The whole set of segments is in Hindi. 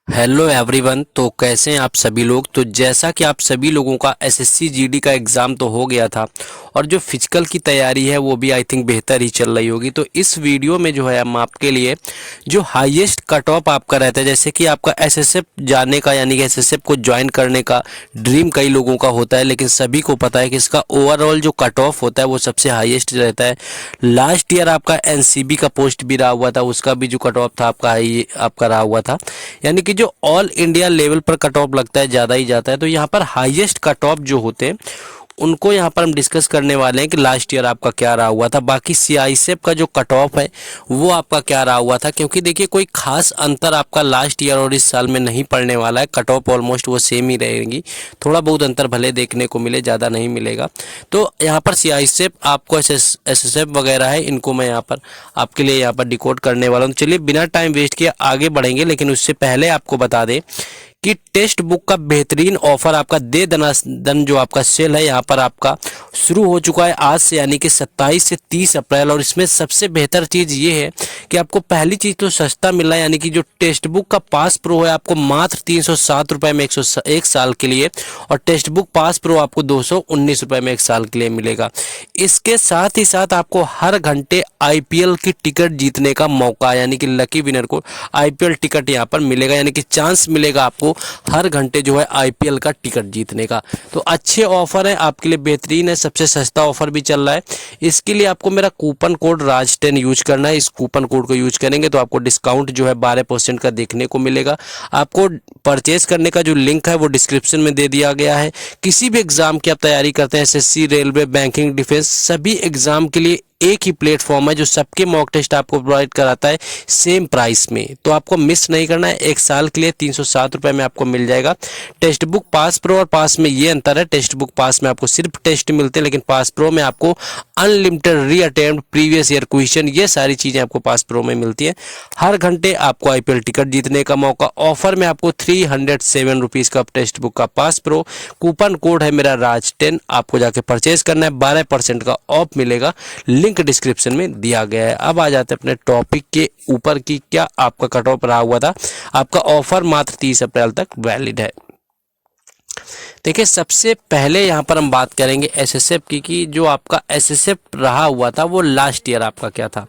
Hello everyone. तो कैसे हैं आप सभी लोग। तो जैसा कि आप सभी लोगों का एसएससी जीडी का एग्ज़ाम तो हो गया था और जो फिजिकल की तैयारी है वो भी आई थिंक बेहतर ही चल रही होगी। तो इस वीडियो में जो है हम आपके लिए जो हाईएस्ट कट ऑफ आपका रहता है, जैसे कि आपका एसएसएफ जाने का यानी कि एसएसएफ को ज्वाइन करने का ड्रीम कई लोगों का होता है, लेकिन सभी को पता है कि इसका ओवरऑल जो कट ऑफ होता है वो सबसे हाईएस्ट रहता है। लास्ट ईयर आपका एनसीबी का पोस्ट भी रहा हुआ था, उसका भी जो कट ऑफ था आपका हाई आपका रहा हुआ था, यानी कि जो ऑल इंडिया लेवल पर कट ऑफ लगता है ज़्यादा ही जाता है। तो यहाँ पर हाईएस्ट कट ऑफ जो होते हैं उनको यहाँ पर हम डिस्कस करने वाले हैं कि लास्ट ईयर आपका क्या रहा हुआ था। बाकी सीआईएसएफ का जो कट ऑफ है वो आपका क्या रहा हुआ था, क्योंकि देखिए कोई खास अंतर आपका लास्ट ईयर और इस साल में नहीं पड़ने वाला है। कट ऑफ ऑलमोस्ट वो सेम ही रहेगी, थोड़ा बहुत अंतर भले देखने को मिले, ज़्यादा नहीं मिलेगा। तो यहाँ पर सीआईएसएफ आपको एसएसएफ वगैरह है, इनको मैं यहाँ पर आपके लिए यहाँ पर डिकोड करने वाला हूँ। चलिए बिना टाइम वेस्ट किए आगे बढ़ेंगे, लेकिन उससे पहले आपको बता दें कि टेक्स्ट बुक का बेहतरीन ऑफर आपका दे दनादन जो आपका सेल है यहाँ पर आपका शुरू हो चुका है आज से, यानी कि 27 से 30 अप्रैल। और इसमें सबसे बेहतर चीज़ ये है कि आपको पहली चीज़ तो सस्ता मिल रहा है, यानी कि जो टेक्स्ट बुक का पास प्रो है आपको मात्र 307 रुपये में 1 साल के लिए, और टेक्स्ट बुक पास प्रो आपको 219 रुपये में 1 साल के लिए मिलेगा। इसके साथ ही साथ आपको हर घंटे आईपीएल की टिकट जीतने का मौका, यानी कि लकी विनर को आईपीएल टिकट यहाँ पर मिलेगा, यानी कि चांस मिलेगा आपको हर घंटे जो है आईपीएल का टिकट जीतने का। तो अच्छे ऑफर है आपके लिए, बेहतरीन है, सबसे सस्ता ऑफर भी चल रहा है। इसके लिए आपको मेरा कूपन कोड राज10 यूज करना है। इस कूपन कोड को यूज करेंगे तो आपको डिस्काउंट जो है 12% का देखने को मिलेगा। आपको परचेज करने का जो लिंक है वो डिस्क्रिप्शन में दे दिया गया है। किसी भी एग्जाम की आप तैयारी करते हैं, एसएससी, रेलवे, बैंकिंग, डिफेंस, सभी एग्जाम के लिए एक ही प्लेटफॉर्म है जो सबके मॉक टेस्ट आपको प्रोवाइड कराता है सेम प्राइस में। तो आपको मिस नहीं करना है। 1 साल के लिए 307 रुपये में आपको मिल जाएगा। टेक्स्ट बुक पास प्रो और पास में ये अंतर है, टेक्स्ट बुक पास में आपको सिर्फ टेस्ट मिलते हैं, लेकिन पास प्रो में आपको अनलिमिटेड री अटेम्प्ट, प्रीवियस ईयर क्वेश्चन, ये सारी चीज़ें आपको पास प्रो में मिलती है। हर घंटे आपको आईपीएल टिकट जीतने का मौका। ऑफर में आपको 307 रुपीज़ का टेक्स्ट बुक का पास प्रो। कूपन कोड है मेरा राज10, आपको जाके परचेज करना है, 12% का ऑफ मिलेगा। लिंक डिस्क्रिप्शन में दिया गया है। अब आ जाते हैं अपने टॉपिक के ऊपर की क्या आपका कट ऑफ रहा हुआ था। आपका ऑफर मात्र 30 अप्रैल तक वैलिड है। देखिए सबसे पहले यहाँ पर हम बात करेंगे एसएसएफ की, कि जो आपका एसएसएफ रहा हुआ था वो लास्ट ईयर आपका क्या था।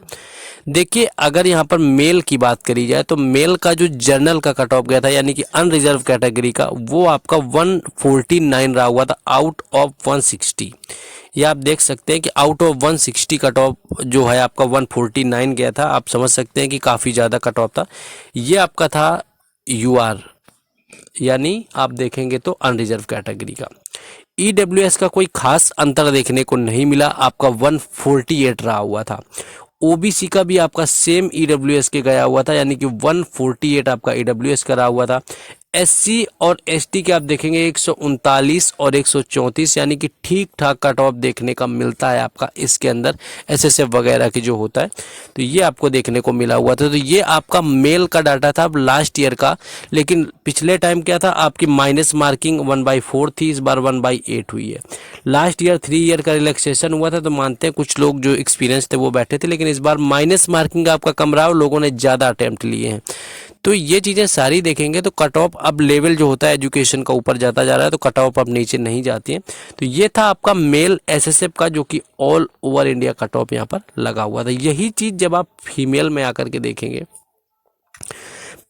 देखिए अगर यहाँ पर मेल की बात करी जाए तो मेल का जो जर्नल का कट ऑफ गया था, यानी कि अनरिजर्व कैटेगरी का, वो आपका 149 रहा हुआ था आउट ऑफ 160। ये आप देख सकते हैं कि आउट ऑफ 160 कट ऑफ जो है आपका 149 गया था। आप समझ सकते हैं कि काफ़ी ज़्यादा कट ऑफ था। ये आपका था यूआर, यानी आप देखेंगे तो अनरिजर्व कैटेगरी का। ईडब्ल्यूएस का कोई खास अंतर देखने को नहीं मिला, आपका 148 रहा हुआ था। ओबीसी का भी आपका सेम ईडब्ल्यूएस के गया हुआ था, यानी कि 148 आपका ईडब्ल्यूएस का रहा हुआ था। एससी और एसटी के आप देखेंगे 139 और 134, यानी कि ठीक ठाक कट ऑफ देखने का मिलता है आपका इसके अंदर एसएसएफ वगैरह की जो होता है। तो ये आपको देखने को मिला हुआ था। तो ये आपका मेल का डाटा था लास्ट ईयर का, लेकिन पिछले टाइम क्या था आपकी माइनस मार्किंग 1/4 थी, इस बार 1/8 हुई है। लास्ट ईयर 3 ईयर का रिलैक्सेशन हुआ था, तो मानते हैं कुछ लोग जो एक्सपीरियंस थे वो बैठे थे, लेकिन इस बार माइनस मार्किंग आपका कम रहा और लोगों ने ज़्यादा अटेम्प्ट लिए हैं। तो ये चीज़ें सारी देखेंगे तो कट ऑफ अब लेवल जो होता है एजुकेशन का ऊपर जाता जा रहा है, तो कट ऑफ अब नीचे नहीं जाती है। तो ये था आपका मेल एसएसएफ का, जो कि all over India cut off यहाँ पर लगा हुआ था। यही चीज़ जब आप फीमेल में आकर के देखेंगे,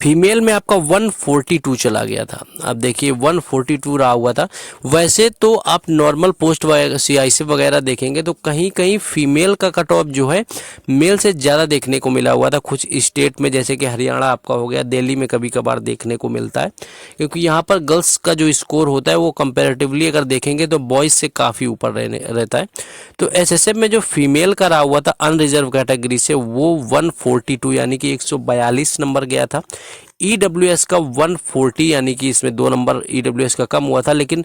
फीमेल में आपका 142 चला गया था। अब देखिए 142 रहा हुआ था। वैसे तो आप नॉर्मल पोस्ट सीआईसी वगैरह देखेंगे तो कहीं कहीं फीमेल का कट ऑफ जो है मेल से ज़्यादा देखने को मिला हुआ था। कुछ स्टेट में जैसे कि हरियाणा आपका हो गया, दिल्ली में कभी कभार देखने को मिलता है, क्योंकि यहाँ पर गर्ल्स का जो स्कोर होता है वो कंपेरेटिवली अगर देखेंगे तो बॉयज़ से काफ़ी ऊपर रहता है। तो एसएसएफ में जो फीमेल का रहा हुआ था अनरिजर्व कैटेगरी से, वो 142 यानी कि 142 नंबर गया था। ईडब्ल्यूएस का 140, यानी कि इसमें 2 नंबर ईडब्ल्यूएस का कम हुआ था, लेकिन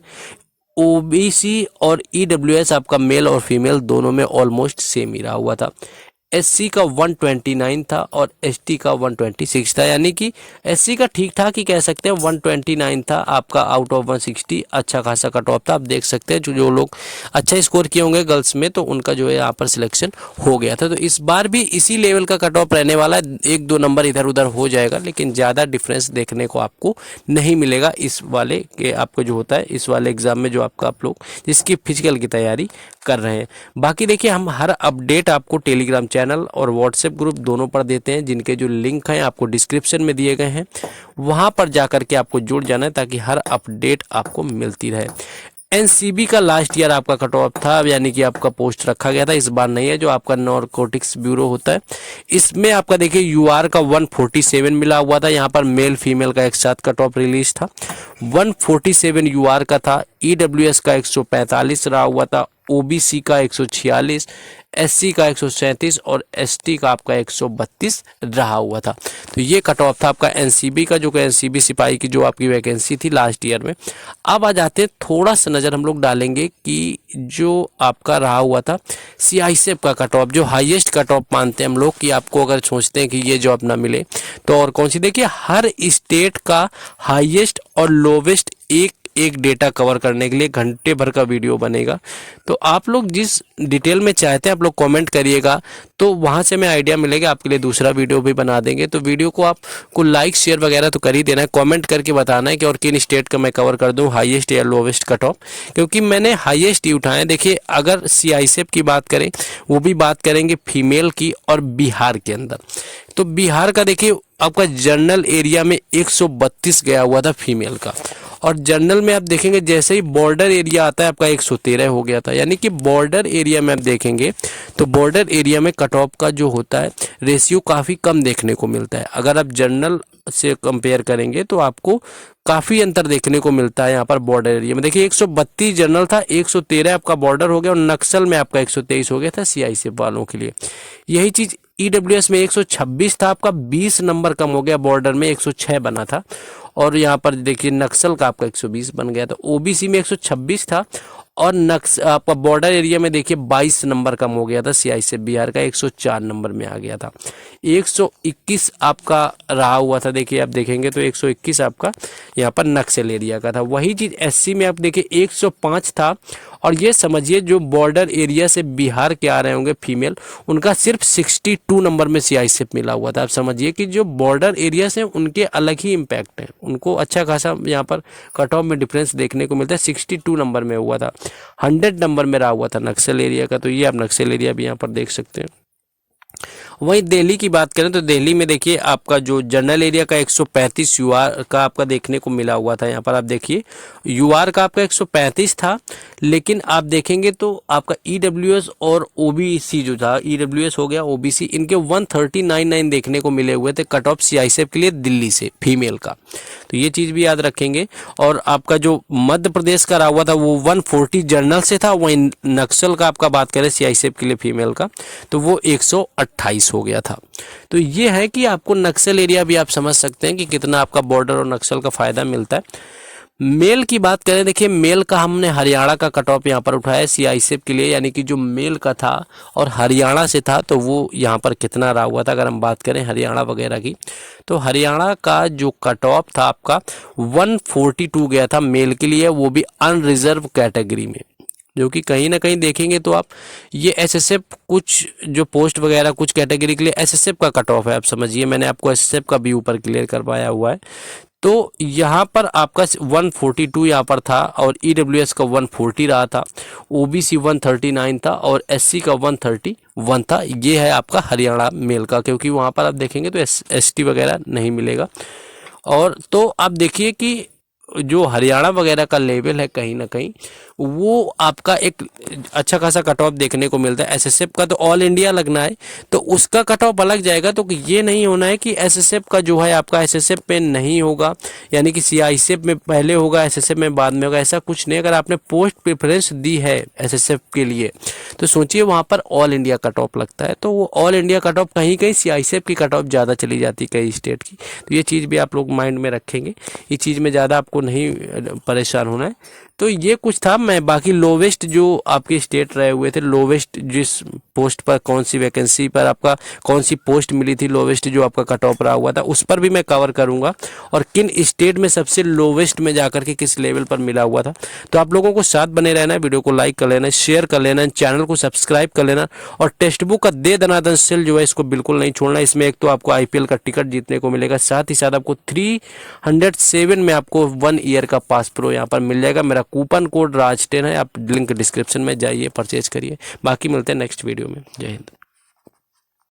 ओबीसी और ईडब्ल्यूएस आपका मेल और फीमेल दोनों में ऑलमोस्ट सेम ही रहा हुआ था। एससी का 129 था और एसटी का 126 था, यानी कि एससी का ठीक ठाक ही कह सकते हैं, 129 था आपका आउट ऑफ 160, अच्छा खासा कट ऑफ था। आप देख सकते हैं जो लोग अच्छा स्कोर किए होंगे गर्ल्स में तो उनका जो है यहाँ पर सिलेक्शन हो गया था। तो इस बार भी इसी लेवल का कट ऑफ रहने वाला है, 1-2 नंबर इधर उधर हो जाएगा, लेकिन ज़्यादा डिफरेंस देखने को आपको नहीं मिलेगा इस वाले के, आपको जो होता है इस वाले एग्जाम में जो आपका आप लोग जिसकी फिजिकल की तैयारी कर रहे हैं। बाकी देखिए हम हर अपडेट आपको टेलीग्राम चैनल और व्हाट्सएप ग्रुप दोनों पर देते हैं, जिनके जो लिंक हैं आपको डिस्क्रिप्शन में दिए गए हैं, वहां पर जाकर के आपको जुड़ जाना है ताकि हर अपडेट आपको मिलती रहे। एनसीबी का लास्ट ईयर आपका कट ऑफ था, यानी कि आपका पोस्ट रखा गया था, इस बार नहीं है, जो आपका नारकोटिक्स ब्यूरो होता है इसमें आपका देखिए यूआर का 147 मिला हुआ था। यहाँ पर मेल फीमेल का एक साथ कट ऑफ रिलीज था, 147 यूआर का था। ईडब्ल्यूएस का 145 रहा हुआ था, ओबीसी का 146, एससी का 137 और एसटी का आपका 132 रहा हुआ था। तो ये कट ऑफ था आपका एनसीबी का, जो कि एनसीबी सिपाही की जो आपकी वैकेंसी थी लास्ट ईयर में। अब आ जाते हैं, थोड़ा सा नज़र हम लोग डालेंगे कि जो आपका रहा हुआ था सीआईएसएफ का कट ऑफ, जो हाईएस्ट कट ऑफ मानते हैं हम लोग कि आपको अगर सोचते हैं कि ये जॉब ना मिले तो और कौन सी। देखिए हर स्टेट का हाईएस्ट और लोवेस्ट एक एक डेटा कवर करने के लिए घंटे भर का वीडियो बनेगा। तो आप लोग जिस डिटेल में चाहते हैं आप लोग कमेंट करिएगा, तो वहां से मैं आइडिया मिलेगा, आपके लिए दूसरा वीडियो भी बना देंगे। तो वीडियो को आपको लाइक शेयर वगैरह तो कर ही देना है, कमेंट करके बताना है कि और किन स्टेट का मैं कवर कर दूं हाईएस्ट या लोवेस्ट कट ऑफ, क्योंकि मैंने हाईएस्ट ही उठाए। देखिए अगर सीआईएसएफ की बात करें, वो भी बात करेंगे फीमेल की और बिहार के अंदर। तो बिहार का देखिए आपका जनरल एरिया में 132 गया हुआ था फीमेल का, और जनरल में आप देखेंगे जैसे ही बॉर्डर एरिया आता है आपका 113 हो गया था। यानी कि बॉर्डर एरिया में आप देखेंगे तो बॉर्डर एरिया में कट ऑफ का जो होता है रेशियो काफ़ी कम देखने को मिलता है। अगर आप जनरल से कंपेयर करेंगे तो आपको काफ़ी अंतर देखने को मिलता है यहाँ पर बॉर्डर एरिया में। देखिए 132 जनरल था, 113 आपका बॉर्डर हो गया, और नक्सल में आपका 123 हो गया था सीआईएसएफ वालों के लिए। यही चीज़ ईडब्ल्यूएस में 126 था आपका, 20 नंबर कम हो गया, बॉर्डर में 106 बना था, और यहाँ पर देखिए नक्सल का आपका 120 बन गया था। ओबीसी में 126 था, और आपका बॉर्डर एरिया में देखिए 22 नंबर कम हो गया था, सीआईएसएफ बिहार का 104 नंबर में आ गया था। 121 आपका रहा हुआ था, देखिए आप देखेंगे तो 121 आपका यहाँ पर नक्सल एरिया का था। वही चीज़ एससी में आप देखिए 105 था, और ये समझिए जो बॉर्डर एरिया से बिहार के आ रहे होंगे फीमेल, उनका सिर्फ 62 नंबर में सीआईएसएफ मिला हुआ था। आप समझिए कि जो बॉर्डर एरिया से उनके अलग ही इम्पैक्ट है, उनको अच्छा खासा यहाँ पर कट ऑफ में डिफरेंस देखने को मिलता है। 62 नंबर में हुआ था, 100 नंबर में रहा हुआ था नक्सल एरिया का। तो ये आप नक्सल एरिया भी यहाँ पर देख सकते हैं। वहीं दिल्ली की बात करें तो दिल्ली में देखिए आपका जो जनरल एरिया का 135 यूआर का आपका देखने को मिला हुआ था। यहाँ पर आप देखिए यूआर का आपका 135 था, लेकिन आप देखेंगे तो आपका ईडब्ल्यूएस और ओबीसी जो था, ईडब्ल्यूएस हो गया ओबीसी, इनके 139.9 देखने को मिले हुए थे कट ऑफ सीआईएसएफ के लिए दिल्ली से फीमेल का। तो ये चीज़ भी याद रखेंगे। और आपका जो मध्य प्रदेश का रहा हुआ था वो 140 जनरल से था। वहीं नक्सल का आपका बात करें सीआईएसएफ के लिए फीमेल का तो वो 128 हो गया था। तो ये है कि आपको नक्सल एरिया भी आप समझ सकते हैं कि कितना आपका बॉर्डर और नक्सल का फायदा मिलता है। मेल की बात करें, देखिए मेल का हमने हरियाणा का कट ऑफ यहाँ पर उठाया है सीआईएसएफ के लिए, यानी कि जो मेल का था और हरियाणा से था तो वो यहाँ पर कितना रहा हुआ था। अगर हम बात करें हरियाणा वगैरह की तो हरियाणा का जो कट ऑफ था आपका 142 गया था मेल के लिए, वो भी अनरिजर्व कैटेगरी में, जो कि कहीं ना कहीं देखेंगे तो आप ये एसएसएफ कुछ जो पोस्ट वगैरह कुछ कैटेगरी के लिए एसएसएफ का कट ऑफ है। आप समझिए मैंने आपको एसएसएफ का भी ऊपर क्लियर करवाया हुआ है। तो यहाँ पर आपका 142 यहाँ पर था, और ईडब्ल्यूएस का 140 रहा था, ओबीसी 139 था, और एससी का 131 था। ये है आपका हरियाणा मेल का, क्योंकि वहाँ पर आप देखेंगे तो एसटी वगैरह नहीं मिलेगा। और तो आप देखिए कि जो हरियाणा वगैरह का लेवल है कहीं ना कहीं वो आपका एक अच्छा खासा कट ऑफ देखने को मिलता है। एसएसएफ का तो ऑल इंडिया लगना है तो उसका कट ऑफ अलग जाएगा। तो ये नहीं होना है कि एसएसएफ का जो है आपका एसएसएफ में नहीं होगा, यानी कि सीआईएसएफ में पहले होगा एसएसएफ में बाद में होगा, ऐसा कुछ नहीं। अगर आपने पोस्ट प्रेफरेंस दी है एसएसएफ के लिए तो सोचिए वहाँ पर ऑल इंडिया कट ऑफ लगता है, तो वो ऑल इंडिया कट ऑफ कहीं कहीं सीआईएसएफ की कट ऑफ ज़्यादा चली जाती है कई स्टेट की। तो ये चीज़ भी आप लोग माइंड में रखेंगे, ये चीज़ में ज़्यादा आपको नहीं परेशान होना है। तो ये कुछ था, मैं बाकी लोवेस्ट जो आपके स्टेट रहे हुए थे, लोवेस्ट जिस पोस्ट पर कौन सी वैकेंसी पर आपका कौन सी पोस्ट मिली थी, लोवेस्ट जो आपका कट ऑफ रहा हुआ था, उस पर भी मैं कवर करूंगा और किन स्टेट में सबसे लोवेस्ट में जाकर के किस लेवल पर मिला हुआ था। तो आप लोगों को साथ बने रहना है, वीडियो को लाइक कर लेना, शेयर कर लेना, चैनल को सब्सक्राइब कर लेना और टेक्स्ट बुक का दे दनादन सेल जो है इसको बिल्कुल नहीं छोड़ना। इसमें एक तो आपको आईपीएल का टिकट जीतने को मिलेगा, साथ ही साथ आपको 307 में आपको 1 ईयर का पास प्रो यहाँ पर मिल जाएगा। मेरा कूपन कोड राज10 है, आप लिंक डिस्क्रिप्शन में जाइए, परचेज करिए। बाकी मिलते हैं नेक्स्ट वीडियो में। जय हिंद।